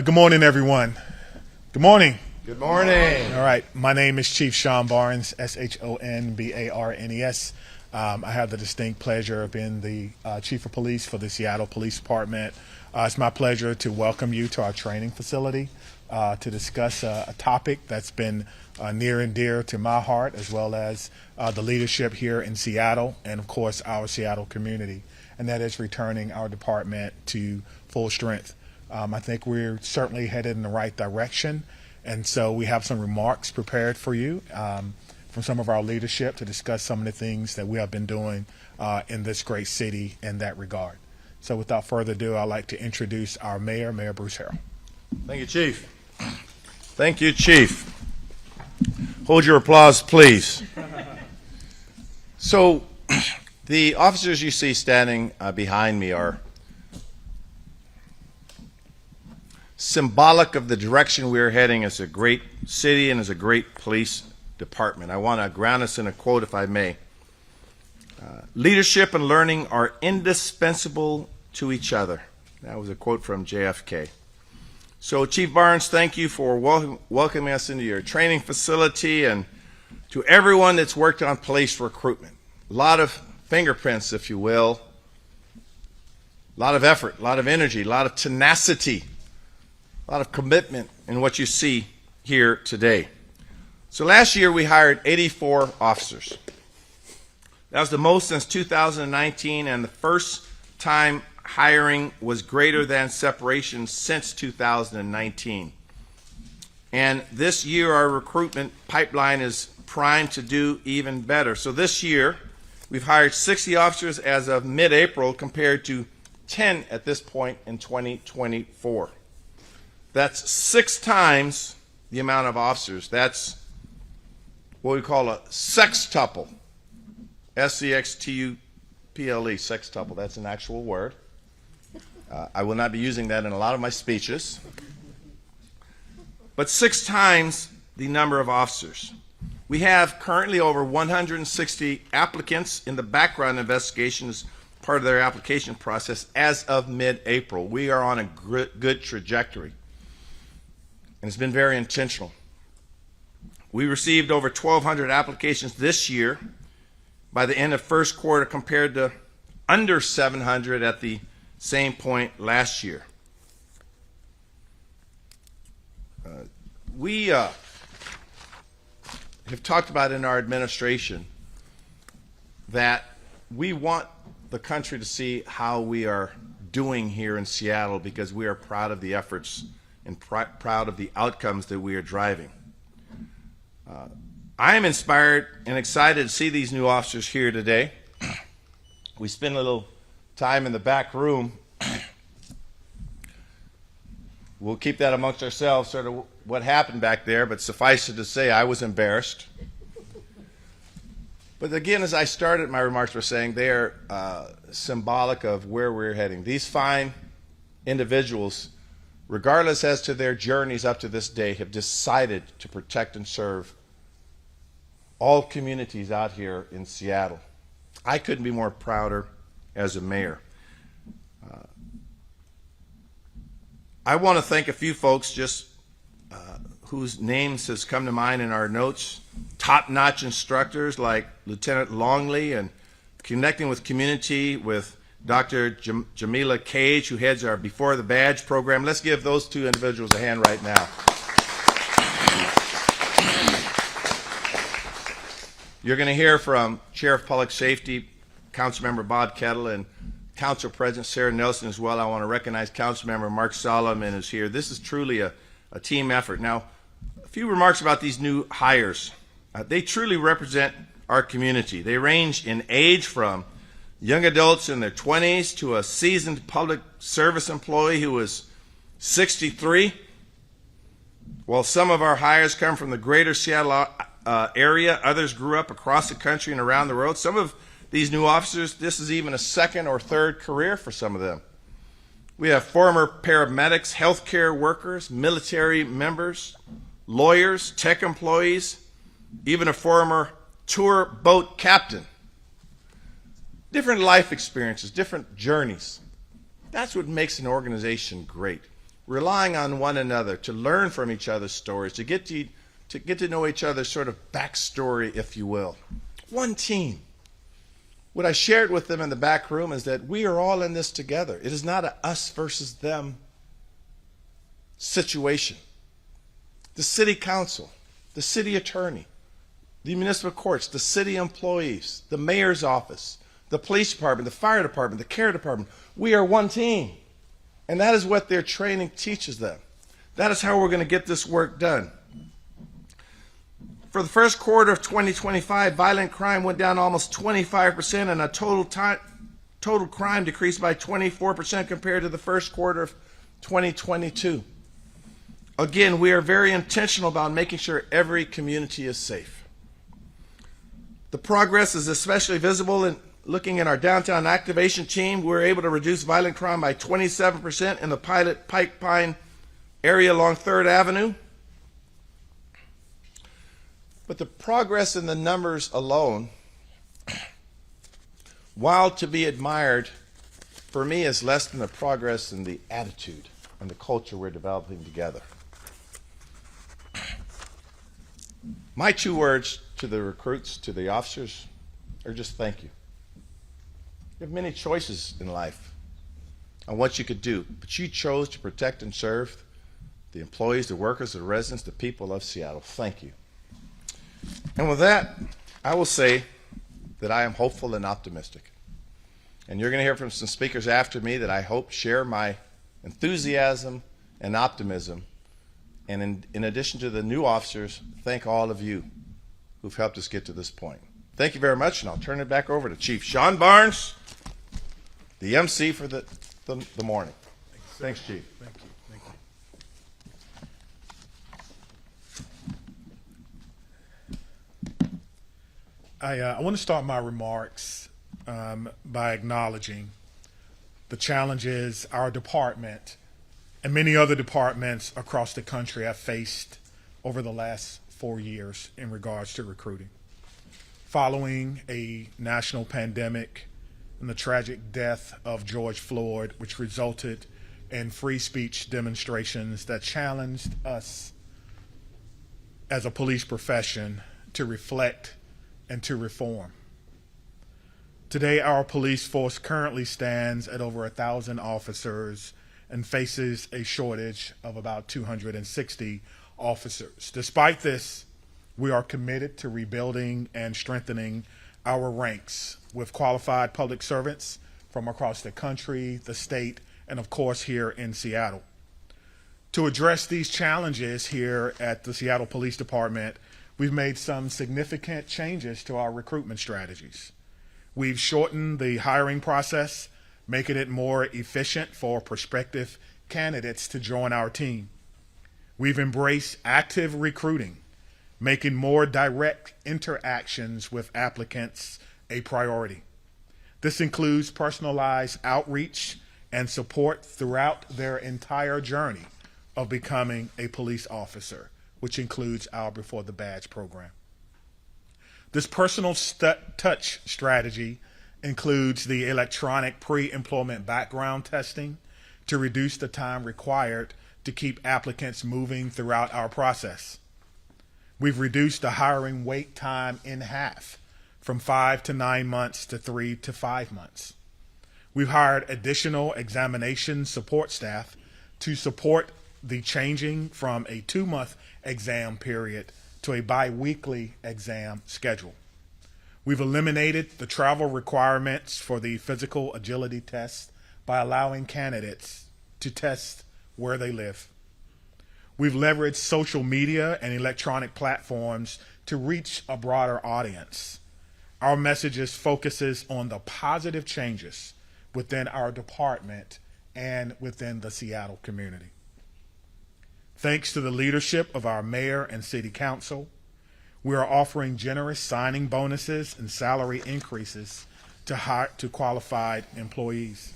Good morning, everyone. Good morning. Good morning. All right. My name is Chief Shon Barnes, Shonbarnes. I have the distinct pleasure of being the Chief of Police for the Seattle Police Department. It's my pleasure to welcome you to our training facility to discuss a topic that's been near and dear to my heart, as well as the leadership here in Seattle and, of course, our Seattle community, and that is returning our department to full strength. I think we're certainly headed in the right direction, and so we have some remarks prepared for you from some of our leadership to discuss some of the things that we have been doing in this great city in that regard. So without further ado, I'd like to introduce our mayor, Mayor Bruce Harrell. Thank you, Chief. Thank you, Chief. Hold your applause, please. So the officers you see standing behind me are symbolic of the direction we're heading as a great city and as a great police department. I want to ground us in a quote, if I may. Leadership and learning are indispensable to each other. That was a quote from JFK. So, Chief Barnes, thank you for welcoming us into your training facility, and to everyone that's worked on police recruitment. A lot of fingerprints, if you will, a lot of effort, a lot of energy, a lot of tenacity, a lot of commitment in what you see here today. So last year we hired 84 officers. That was the most since 2019, and the first time hiring was greater than separation since 2019. And this year our recruitment pipeline is primed to do even better. So this year we've hired 60 officers as of mid-April compared to 10 at this point in 2024. That's 6 times the amount of officers. That's what we call a sextuple. S-E-X-T-U-P-L-E, sextuple. That's an actual word. I will not be using that in a lot of my speeches. But 6 times the number of officers. We have currently over 160 applicants in the background investigation as part of their application process as of mid-April. We are on a good trajectory. And it's been very intentional. We received over 1,200 applications this year by the end of first quarter compared to under 700 at the same point last year. We have talked about in our administration that we want the country to see how we are doing here in Seattle because we are proud of the efforts and proud of the outcomes that we are driving. I am inspired and excited to see these new officers here today. We spent a little time in the back room. We'll keep that amongst ourselves, sort of what happened back there, but suffice it to say I was embarrassed. But again, as I started my remarks by saying, they are symbolic of where we're heading. These fine individuals, regardless as to their journeys up to this day, have decided to protect and serve all communities out here in Seattle. I couldn't be more prouder as a mayor. I want to thank a few folks just whose names has come to mind in our notes. Top-notch instructors like Lieutenant Longley, and connecting with community with Dr. Jamila Cage, who heads our Before the Badge program. Let's give those 2 individuals a hand right now. You're going to hear from Chair of Public Safety, Councilmember Bob Kettle, and Council President Sarah Nelson as well. I want to recognize Councilmember Mark Solomon is here. This is truly a team effort. Now, a few remarks about these new hires. They truly represent our community. They range in age from young adults in their 20s to a seasoned public service employee who is 63. While some of our hires come from the greater Seattle area, others grew up across the country and around the world. Some of these new officers, this is even a 2nd or 3rd career for some of them. We have former paramedics, healthcare workers, military members, lawyers, tech employees, even a former tour boat captain. Different life experiences, different journeys. That's what makes an organization great. relying on one another, to learn from each other's stories, to get to know each other's sort of backstory, if you will. One team. What I shared with them in the back room is that we are all in this together. It is not a us versus them situation. The city council, the city attorney, the municipal courts, the city employees, the mayor's office, the police department, the fire department, the care department, we are one team. And that is what their training teaches them. That is how we're going to get this work done. For the first quarter of 2025, violent crime went down almost 25%, and total crime decreased by 24% compared to the first quarter of 2022. Again, we are very intentional about making sure every community is safe. The progress is especially visible in looking at our downtown activation team. We were able to reduce violent crime by 27% in the pilot Pike Pine area along 3rd Avenue. But the progress in the numbers alone, while to be admired, for me is less than the progress in the attitude and the culture we're developing together. My 2 words to the recruits, to the officers, are just thank you. You have many choices in life on what you could do, but you chose to protect and serve the employees, the workers, the residents, the people of Seattle. Thank you. And with that, I will say that I am hopeful and optimistic. And you're going to hear from some speakers after me that I hope share my enthusiasm and optimism. And in addition to the new officers, thank all of you who've helped us get to this point. Thank you very much, and I'll turn it back over to Chief Shon Barnes, the MC for the morning. Thanks, Chief. Thank you. Thank you. I want to start my remarks by acknowledging the challenges our department and many other departments across the country have faced over the last 4 years in regards to recruiting. Following a national pandemic and the tragic death of George Floyd, which resulted in free speech demonstrations that challenged us as a police profession to reflect and to reform. Today, our police force currently stands at over 1,000 officers and faces a shortage of about 260 officers. Despite this, we are committed to rebuilding and strengthening our ranks with qualified public servants from across the country, the state, and of course here in Seattle. To address these challenges here at the Seattle Police Department, we've made some significant changes to our recruitment strategies. We've shortened the hiring process, making it more efficient for prospective candidates to join our team. We've embraced active recruiting, making more direct interactions with applicants a priority. This includes personalized outreach and support throughout their entire journey of becoming a police officer, which includes our Before the Badge program. This personal touch strategy includes the electronic pre-employment background testing to reduce the time required to keep applicants moving throughout our process. We've reduced the hiring wait time in half, from 5 to 9 months to 3 to 5 months. We've hired additional examination support staff to support the changing from a 2-month exam period to a bi-weekly exam schedule. We've eliminated the travel requirements for the physical agility test by allowing candidates to test where they live. We've leveraged social media and electronic platforms to reach a broader audience. Our messages focuses on the positive changes within our department and within the Seattle community. Thanks to the leadership of our mayor and city council, we are offering generous signing bonuses and salary increases to qualified employees.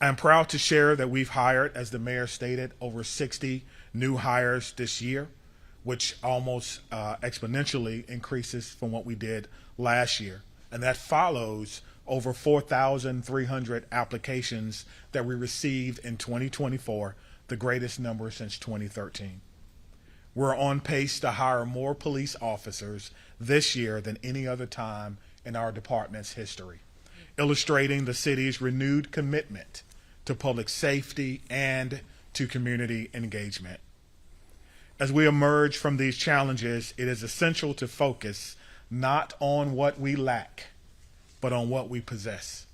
I am proud to share that we've hired, as the mayor stated, over 60 new hires this year, which almost exponentially increases from what we did last year. And that follows over 4,300 applications that we received in 2024, the greatest number since 2013. We're on pace to hire more police officers this year than any other time in our department's history, illustrating the city's renewed commitment to public safety and to community engagement. As we emerge from these challenges, it is essential to focus not on what we lack, but on what we possess.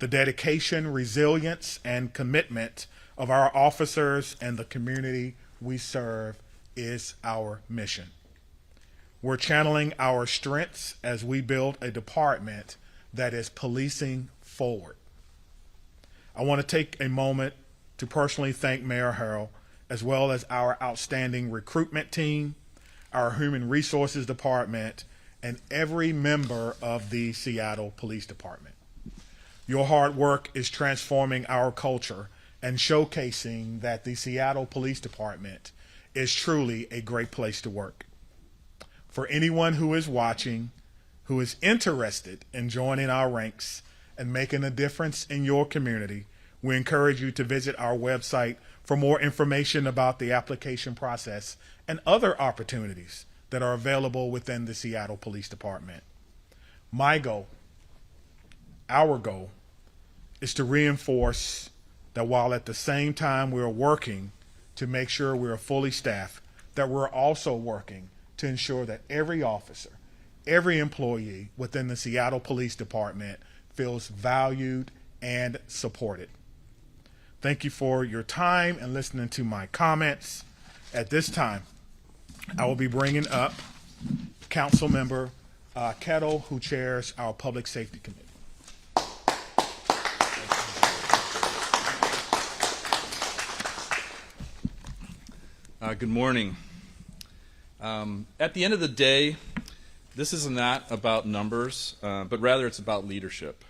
The dedication, resilience, and commitment of our officers and the community we serve is our mission. We're channeling our strengths as we build a department that is policing forward. I want to take a moment to personally thank Mayor Harrell, as well as our outstanding recruitment team, our human resources department, and every member of the Seattle Police Department. Your hard work is transforming our culture and showcasing that the Seattle Police Department is truly a great place to work. For anyone who is watching, who is interested in joining our ranks and making a difference in your community, we encourage you to visit our website for more information about the application process and other opportunities that are available within the Seattle Police Department. My goal, our goal, is to reinforce that while at the same time we're working to make sure we're fully staffed, that we're also working to ensure that every officer, every employee within the Seattle Police Department feels valued and supported. Thank you for your time and listening to my comments. At this time, I will be bringing up Council Member Kettle, who chairs our Public Safety Committee. Good morning. At the end of the day, this is not about numbers, but rather it's about leadership.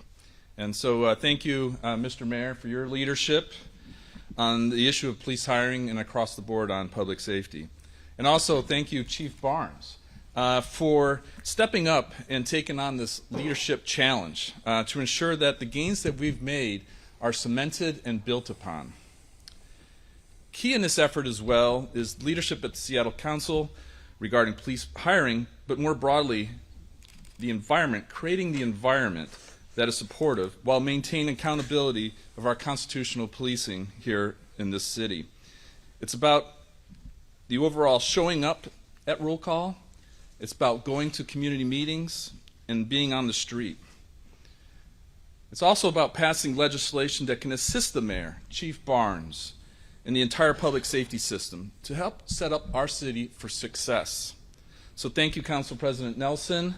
And so thank you, Mr. Mayor, for your leadership on the issue of police hiring and across the board on public safety. And also thank you, Chief Barnes, for stepping up and taking on this leadership challenge to ensure that the gains that we've made are cemented and built upon. Key in this effort as well is leadership at the Seattle Council regarding police hiring, but more broadly, the environment, creating the environment that is supportive while maintaining accountability of our constitutional policing here in this city. It's about the overall showing up at roll call. It's about going to community meetings and being on the street. It's also about passing legislation that can assist the mayor, Chief Barnes, and the entire public safety system to help set up our city for success. So thank you, Council President Nelson,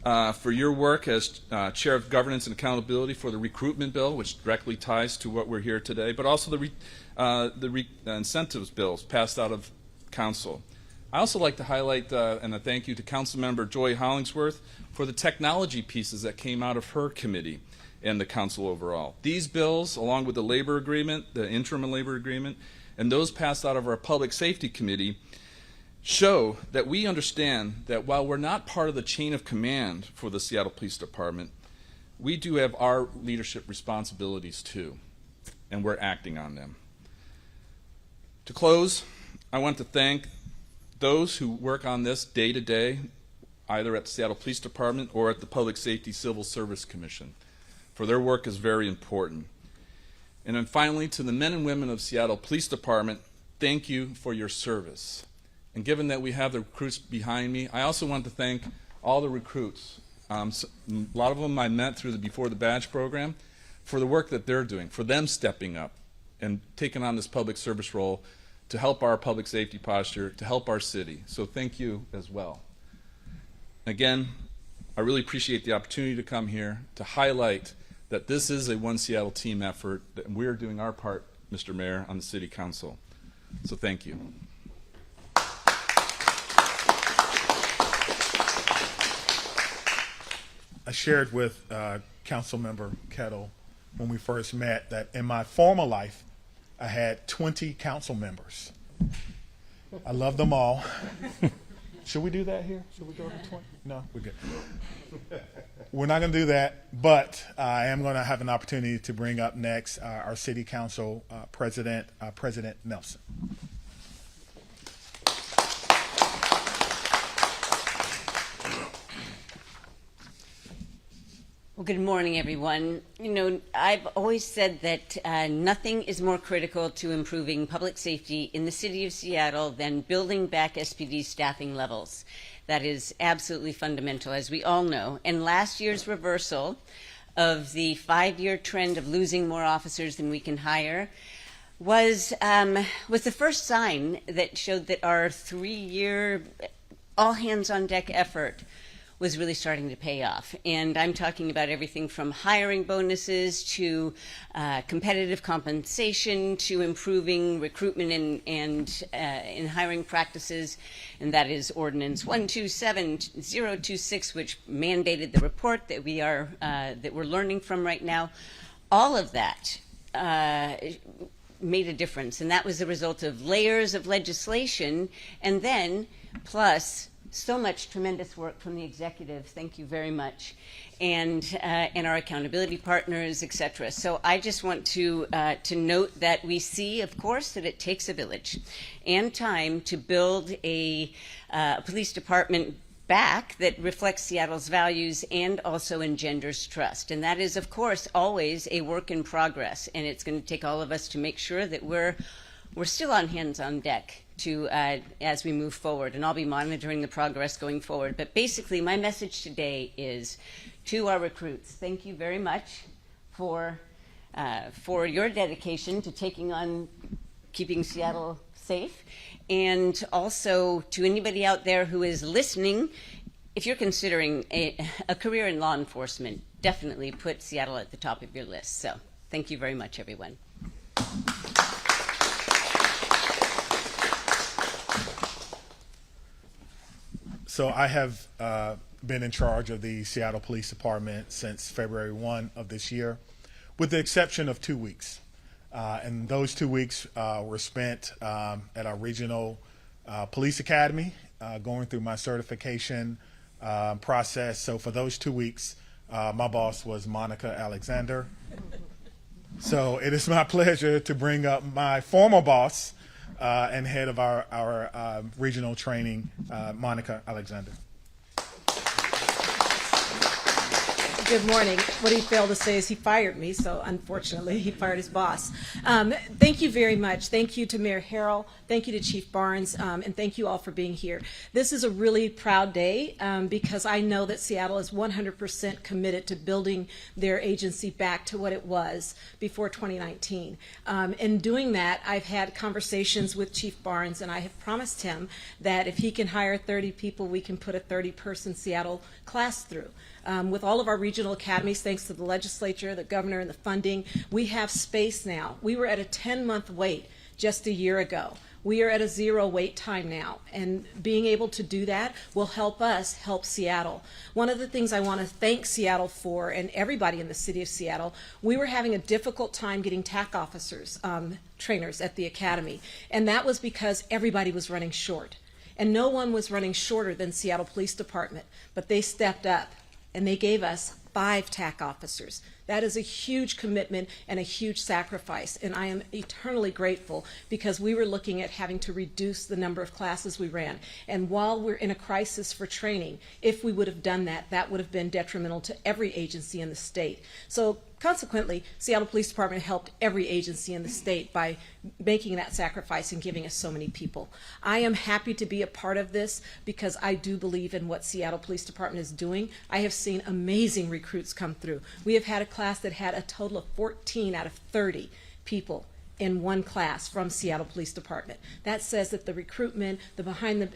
for your work as Chair of Governance and Accountability for the recruitment bill, which directly ties to what we're here today, but also the incentives bills passed out of Council. I also like to highlight and a thank you to Councilmember Joy Hollingsworth for the technology pieces that came out of her committee and the Council overall. These bills, along with the labor agreement, the interim labor agreement, and those passed out of our Public Safety Committee, show that we understand that while we're not part of the chain of command for the Seattle Police Department, we do have our leadership responsibilities too, and we're acting on them. To close, I want to thank those who work on this day to day, either at the Seattle Police Department or at the Public Safety Civil Service Commission, for their work is very important. And then finally, to the men and women of Seattle Police Department, thank you for your service. And given that we have the recruits behind me, I also want to thank all the recruits. A lot of them I met through the Before the Badge program for the work that they're doing, for them stepping up and taking on this public service role to help our public safety posture, to help our city. So thank you as well. Again, I really appreciate the opportunity to come here to highlight that this is a One Seattle team effort, that we're doing our part, Mr. Mayor, on the City Council. So thank you. I shared with Councilmember Kettle when we first met that in my former life, I had 20 council members. I love them all. Should we do that here? Should we go to 20? No, we're good. We're not going to do that, but I am going to have an opportunity to bring up next our City Council President, President Nelson. Well, good morning, everyone. You know, I've always said that nothing is more critical to improving public safety in the city of Seattle than building back SPD staffing levels. That is absolutely fundamental, as we all know. And last year's reversal of the 5-year trend of losing more officers than we can hire was the first sign that showed that our 3-year all-hands-on-deck effort was really starting to pay off. And I'm talking about everything from hiring bonuses to competitive compensation to improving recruitment and in hiring practices. And that is Ordinance 127026, which mandated the report that we're learning from right now. All of that made a difference. And that was the result of layers of legislation and then plus so much tremendous work from the executive. Thank you very much, and our accountability partners, etc. So I just want to note that we see, of course, that it takes a village and time to build a police department back that reflects Seattle's values and also engenders trust. And that is, of course, always a work in progress. And it's going to take all of us to make sure that we're still on hands on deck to as we move forward, and I'll be monitoring the progress going forward. But basically, my message today is to our recruits: thank you very much for your dedication to taking on keeping Seattle safe, and also to anybody out there who is listening. If you're considering a career in law enforcement, definitely put Seattle at the top of your list. So, thank you very much, everyone. So I have been in charge of the Seattle Police Department since February 1 of this year, with the exception of 2 weeks. And those 2 weeks were spent at our regional police academy, going through my certification process. So for those 2 weeks, my boss was Monica Alexander. So it is my pleasure to bring up my former boss, and head of our regional training, Monica Alexander. Good morning. What he failed to say is he fired me, so unfortunately he fired his boss. Thank you very much. Thank you to Mayor Harrell. Thank you to Chief Barnes, and thank you all for being here. This is a really proud day because I know that Seattle is 100% committed to building their agency back to what it was before 2019. In doing that, I've had conversations with Chief Barnes, and I have promised him that if he can hire 30 people, we can put a 30-person Seattle class through. With all of our regional academies, thanks to the legislature, the governor, and the funding, we have space now. We were at a 10-month wait just a year ago. We are at a 0 wait time now, and being able to do that will help us help Seattle. One of the things I want to thank Seattle for, and everybody in the city of Seattle, we were having a difficult time getting TAC officers, trainers at the academy, and that was because everybody was running short. And no one was running shorter than Seattle Police Department, but they stepped up. And they gave us 5 TAC officers. That is a huge commitment and a huge sacrifice, and I am eternally grateful because we were looking at having to reduce the number of classes we ran. And while we're in a crisis for training, if we would have done that, that would have been detrimental to every agency in the state. So consequently, Seattle Police Department helped every agency in the state by making that sacrifice and giving us so many people. I am happy to be a part of this because I do believe in what Seattle Police Department is doing. I have seen amazing recruits come through. We have had a class that had a total of 14 out of 30 people in one class from Seattle Police Department. That says that the recruitment,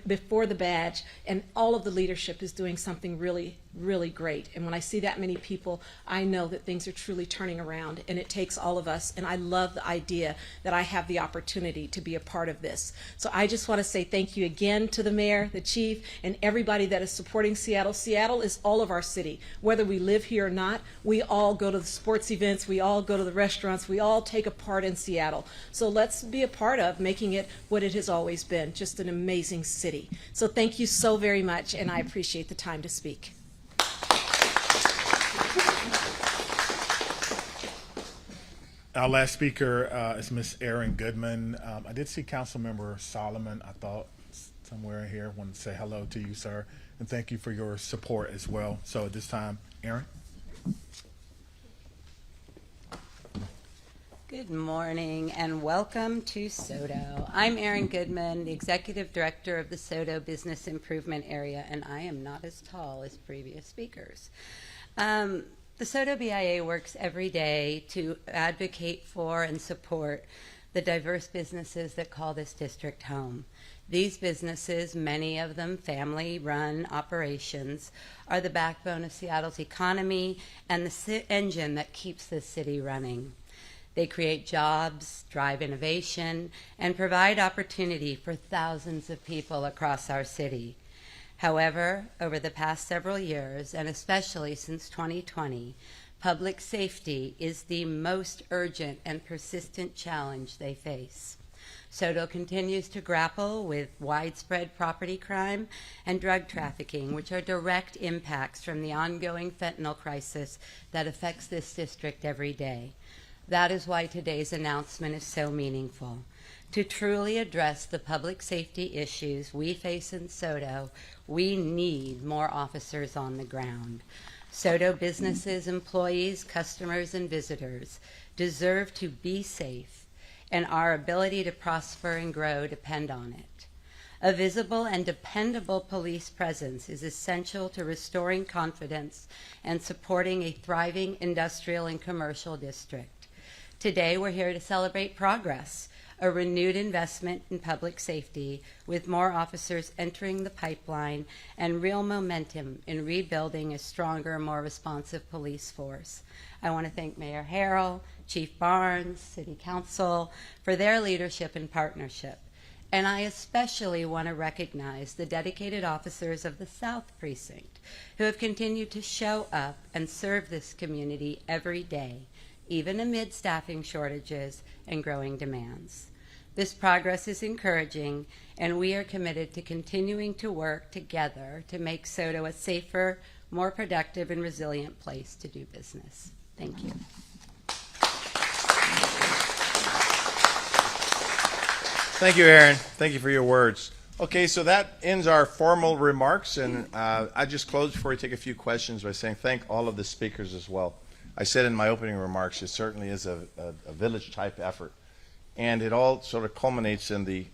before the badge, and all of the leadership is doing something really, really great. And when I see that many people, I know that things are truly turning around, and it takes all of us. And I love the idea that I have the opportunity to be a part of this. So I just want to say thank you again to the mayor, the chief, and everybody that is supporting Seattle. Seattle is all of our city. Whether we live here or not, we all go to the sports events, we all go to the restaurants, we all take a part in Seattle. Seattle. So let's be a part of making it what it has always been, just an amazing city. So thank you so very much, and I appreciate the time to speak. Our last speaker is Ms. Erin Goodman. I did see Councilmember Solomon, I thought, somewhere here. Wanted to say hello to you, sir, and thank you for your support as well. So at this time, Erin. Good morning and welcome to SODO. I'm Erin Goodman, the Executive Director of the SODO Business Improvement Area, and I am not as tall as previous speakers. The SODO BIA works every day to advocate for and support the diverse businesses that call this district home. These businesses, many of them family-run operations, are the backbone of Seattle's economy and the engine that keeps this city running. They create jobs, drive innovation, and provide opportunity for thousands of people across our city. However, over the past several years, and especially since 2020, public safety is the most urgent and persistent challenge they face. SODO continues to grapple with widespread property crime and drug trafficking, which are direct impacts from the ongoing fentanyl crisis that affects this district every day. That is why today's announcement is so meaningful. To truly address the public safety issues we face in SODO, we need more officers on the ground. SODO businesses, employees, customers, and visitors deserve to be safe, and our ability to prosper and grow depend on it. A visible and dependable police presence is essential to restoring confidence and supporting a thriving industrial and commercial district. Today, we're here to celebrate progress, a renewed investment in public safety with more officers entering the pipeline and real momentum in rebuilding a stronger, more responsive police force. I want to thank Mayor Harrell, Chief Barnes, City Council for their leadership and partnership. And I especially want to recognize the dedicated officers of the South Precinct who have continued to show up and serve this community every day, even amid staffing shortages and growing demands. This progress is encouraging, and we are committed to continuing to work together to make SODO a safer, more productive, and resilient place to do business. Thank you. Thank you, Erin. Thank you for your words. Okay, so that ends our formal remarks, and I just close before we take a few questions by saying thank all of the speakers as well. I said in my opening remarks, it certainly is a village-type effort, and it all sort of culminates in the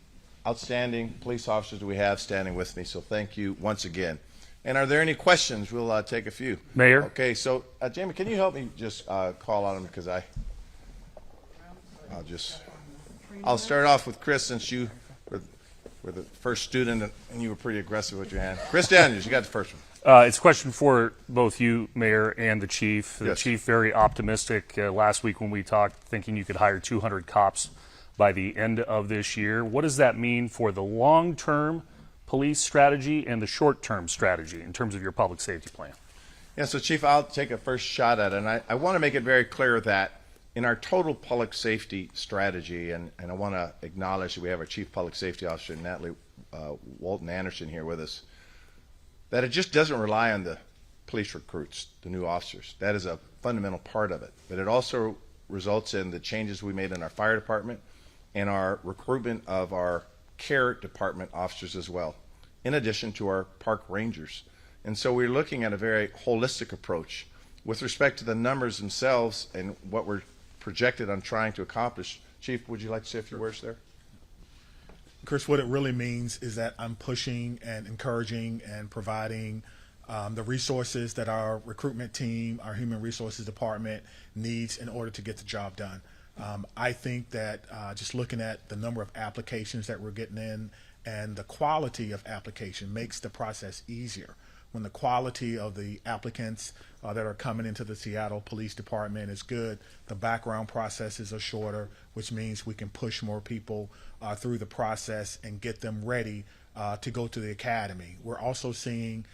outstanding police officers that we have standing with me, so thank you once again. And are there any questions? We'll take a few. Mayor? Okay, so Jamie, can you help me just call on them, because I'll start off with Chris, since you were the first student and you were pretty aggressive with your hand. Chris Daniels, you got the first one. It's a question for both you, Mayor, and the Chief. The Yes. Chief very optimistic last week when we talked, thinking you could hire 200 cops by the end of this year. What does that mean for the long-term police strategy and the short-term strategy in terms of your public safety plan? Yeah, so Chief, I'll take a first shot at it, and I want to make it very clear that in our total public safety strategy, and I want to acknowledge that we have our Chief Public Safety Officer, Natalie Walton Anderson, here with us, that it just doesn't rely on the police recruits, the new officers. That is a fundamental part of it. But it also results in the changes we made in our fire department and our recruitment of our care department officers as well, in addition to our park rangers. And so we're looking at a very holistic approach with respect to the numbers themselves and what we're projected on trying to accomplish. Chief, would you like to say a few words there? Chris, what it really means is that I'm pushing and encouraging and providing the resources that our recruitment team, our human resources department needs in order to get the job done. I think that just looking at the number of applications that we're getting in and the quality of application makes the process easier. When the quality of the applicants that are coming into the Seattle Police Department is good, the background processes are shorter, which means we can push more people through the process and get them ready to go to the academy. We're also seeing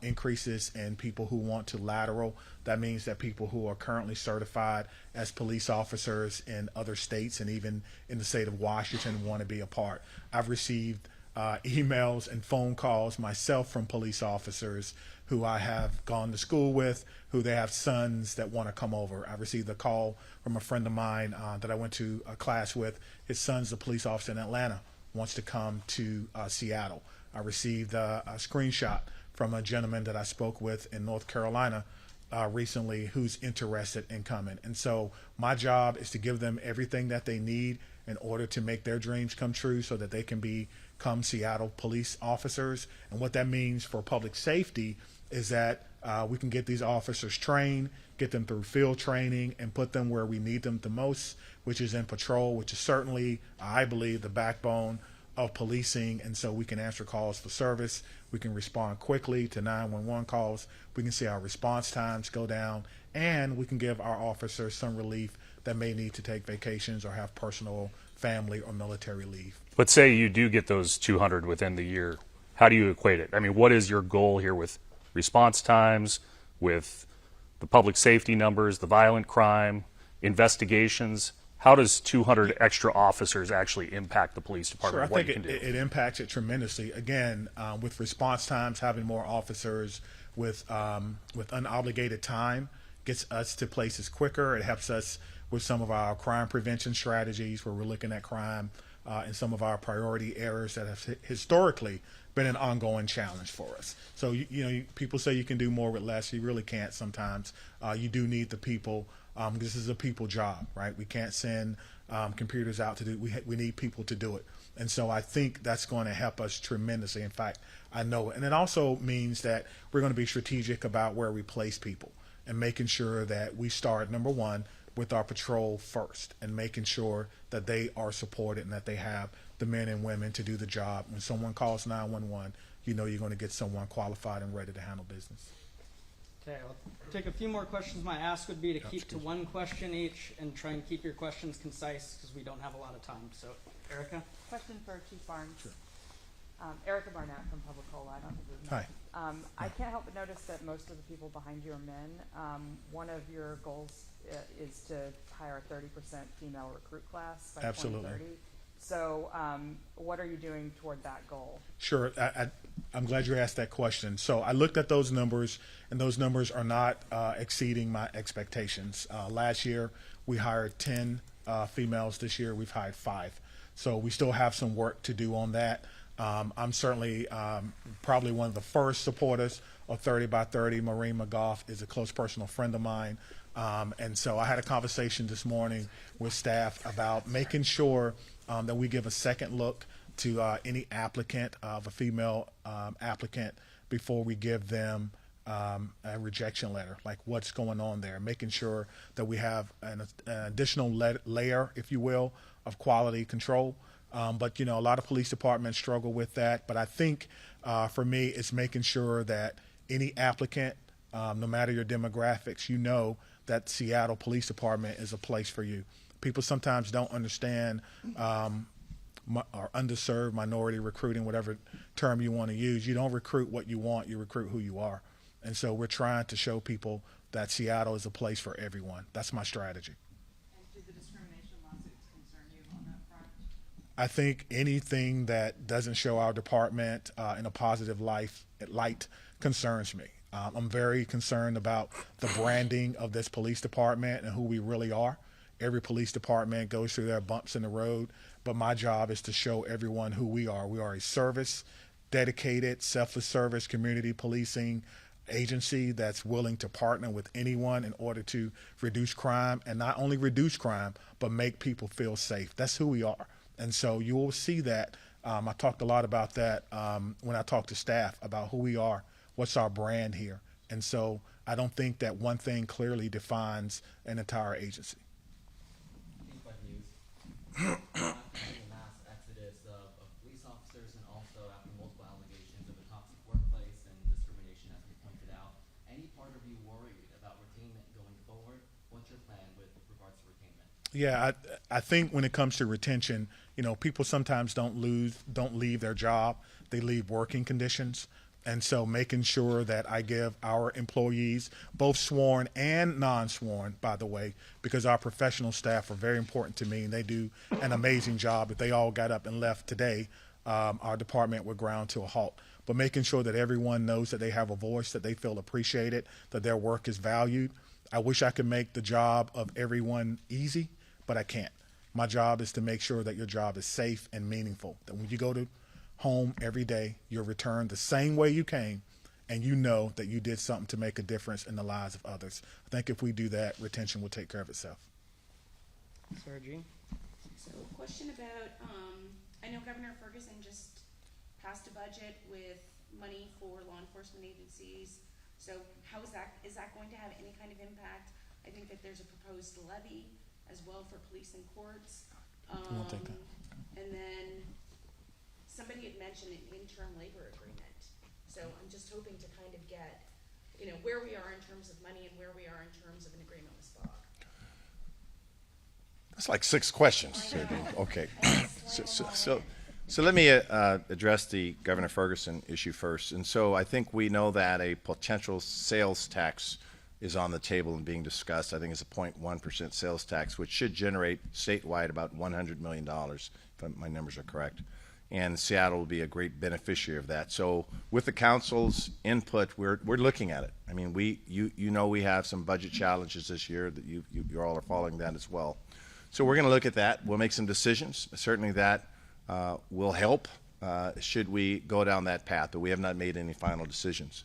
increases in people who want to lateral. That means that people who are currently certified as police officers in other states and even in the state of Washington want to be a part. I've received emails and phone calls myself from police officers who I have gone to school with, who they have sons that want to come over. I received a call from a friend of mine that I went to a class with. His son's a police officer in Atlanta, wants to come to Seattle. I received a screenshot from a gentleman that I spoke with in North Carolina recently who's interested in coming. And so my job is to give them everything that they need in order to make their dreams come true so that they can become Seattle police officers. And what that means for public safety is that we can get these officers trained, get them through field training, and put them where we need them the most, which is in patrol, which is certainly, I believe, the backbone of policing. And so we can answer calls for service. We can respond quickly to 911 calls. We can see our response times go down, and we can give our officers some relief that may need to take vacations or have personal, family, or military leave. But say you do get those 200 within the year. How do you equate it? I mean, what is your goal here with response times, with the public safety numbers, the violent crime, investigations? How does 200 extra officers actually impact the police department? Sure, I think it impacts it tremendously. Again, with response times, having more officers with unobligated time gets us to places quicker. It helps us with some of our crime prevention strategies where we're looking at crime and some of our priority areas that have historically been an ongoing challenge for us. So, people say you can do more with less. You really can't sometimes. You do need the people. This is a people job, right? We can't send computers out to do it. We need people to do it. And so I think that's going to help us tremendously. In fact, I know it. And it also means that we're going to be strategic about where we place people and making sure that we start, number one, with our patrol first and making sure that they are supported and that they have the men and women to do the job. When someone calls 911, you know you're going to get someone qualified and ready to handle business. Okay, I'll take a few more questions. My ask would be to keep to one question each and try and keep your questions concise because we don't have a lot of time. So, Erica? Question for Chief Barnes. Sure. Erica Barnett from Public Cola. I don't think we've met. Hi. I can't help but notice that most of the people behind you are men. One of your goals is to hire a 30% female recruit class by Absolutely. 2030. So what are you doing toward that goal? Sure. I'm glad you asked that question. So I looked at those numbers, and those numbers are not exceeding my expectations. Last year, we hired 10 females. This year, we've hired 5. So we still have some work to do on that. I'm certainly probably one of the first supporters of 30 by 30. Maureen McGough is a close personal friend of mine. And so I had a conversation this morning with staff about making sure that we give a second look to any applicant of a female applicant before we give them a rejection letter, like what's going on there, making sure that we have an additional layer, if you will, of quality control. But, a lot of police departments struggle with that. But I think for me, it's making sure that any applicant, no matter your demographics, that Seattle Police Department is a place for you. People sometimes don't understand or underserved minority recruiting, whatever term you want to use. You don't recruit what you want, you recruit who you are. And so we're trying to show people that Seattle is a place for everyone. That's my strategy. And do the discrimination lawsuits concern you on that front? I think anything that doesn't show our department in a positive light concerns me. I'm very concerned about the branding of this police department and who we really are. Every police department goes through their bumps in the road, but my job is to show everyone who we are. We are a service, dedicated, selfless service, community policing agency that's willing to partner with anyone in order to reduce crime, and not only reduce crime, but make people feel safe. That's who we are. And so you will see that. I talked a lot about that when I talked to staff about who we are. What's our brand here? And so I don't think that one thing clearly defines an entire agency. Mass exodus of police officers, and also after multiple allegations of a toxic workplace and discrimination, as we pointed out. Any part of you worried about retainment going forward? What's your plan with regards to retainment? Yeah, I think when it comes to retention, people sometimes don't leave their job they leave working conditions. And so making sure that I give our employees, both sworn and non-sworn, by the way, because our professional staff are very important to me and they do an amazing job. If they all got up and left today, our department would ground to a halt. But making sure that everyone knows that they have a voice, that they feel appreciated, that their work is valued. I wish I could make the job of everyone easy, but I can't. My job is to make sure that your job is safe and meaningful, that when you go to home every day, you're returned the same way you came, and you know that you did something to make a difference in the lives of others. I think if we do that, retention will take care of itself. Sarah Jean? So, question about, I know Governor Ferguson just passed a budget with money for law enforcement agencies. So how is that going to have any kind of impact? I think that there's a proposed levy as well for police and courts. You wanna take that? And then somebody had mentioned an interim labor agreement. So I'm just hoping to kind of get, where we are in terms of money and where we are in terms of an agreement with SPOG. That's like 6 questions, Sarah Jean. Okay. So let me address the Governor Ferguson issue first. And so I think we know that a potential sales tax is on the table and being discussed. I think it's a 0.1% sales tax, which should generate statewide about $100 million, if my numbers are correct. And Seattle will be a great beneficiary of that. So with the council's input, we're looking at it. I mean, you know we have some budget challenges this year that you all are following that as well. So we're going to look at that. We'll make some decisions. Certainly that will help should we go down that path, but we have not made any final decisions.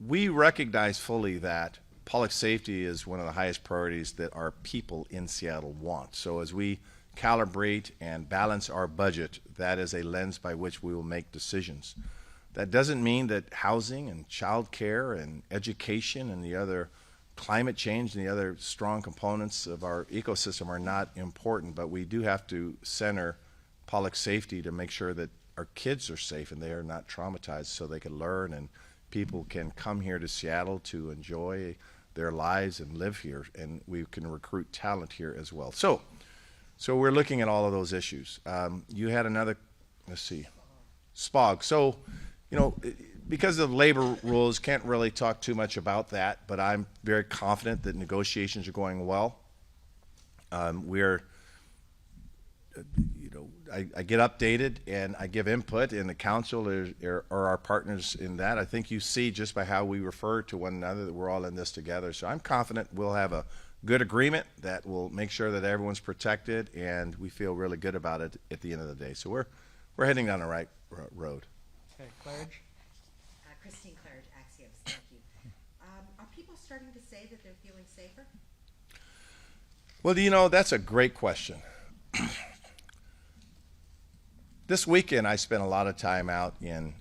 We recognize fully that public safety is one of the highest priorities that our people in Seattle want. So as we calibrate and balance our budget, that is a lens by which we will make decisions. That doesn't mean that housing and child care and education and the other climate change and the other strong components of our ecosystem are not important, but we do have to center public safety to make sure that our kids are safe and they are not traumatized so they can learn and people can come here to Seattle to enjoy their lives and live here, and we can recruit talent here as well. So we're looking at all of those issues. You had another, let's see, SPOG. So, because of labor rules, can't really talk too much about that, but I'm very confident that negotiations are going well. I get updated and I give input, and the council are our partners in that. I think you see just by how we refer to one another that we're all in this together. So I'm confident we'll have a good agreement that will make sure that everyone's protected, and we feel really good about it at the end of the day. So we're heading down the right road. Okay, Claridge? Christine Claridge, Axios, thank you. Are people starting to say that they're feeling safer? Well, that's a great question. This weekend, I spent a lot of time out in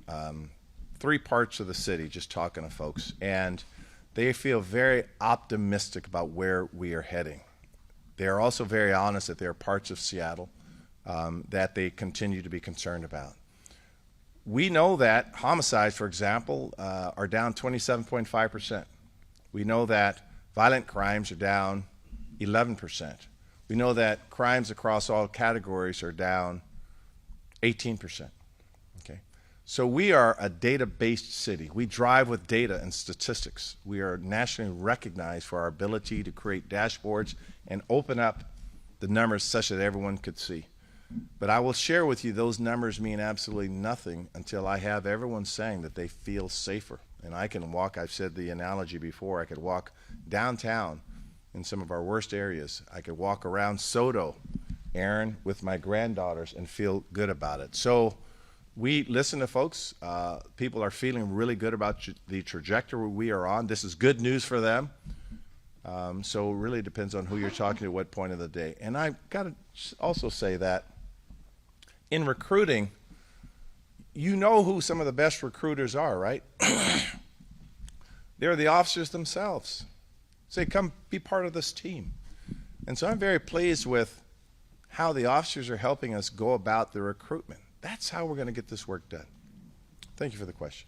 3 parts of the city just talking to folks, and they feel very optimistic about where we are heading. They are also very honest that there are parts of Seattle that they continue to be concerned about. We know that homicides, for example, are down 27.5%. We know that violent crimes are down 11%. We know that crimes across all categories are down 18%. Okay? So we are a data-based city. We drive with data and statistics. We are nationally recognized for our ability to create dashboards and open up the numbers such that everyone could see. But I will share with you those numbers mean absolutely nothing until I have everyone saying that they feel safer. And I can walk, I've said the analogy before, I could walk downtown in some of our worst areas. I could walk around SoDo, Aaron, with my granddaughters and feel good about it. So we listen to folks. People are feeling really good about the trajectory we are on. This is good news for them. So it really depends on who you're talking to at what point of the day. And I've got to also say that in recruiting, you know who some of the best recruiters are, right? They're the officers themselves. Say, come be part of this team. And so I'm very pleased with how the officers are helping us go about the recruitment. That's how we're going to get this work done. Thank you for the question.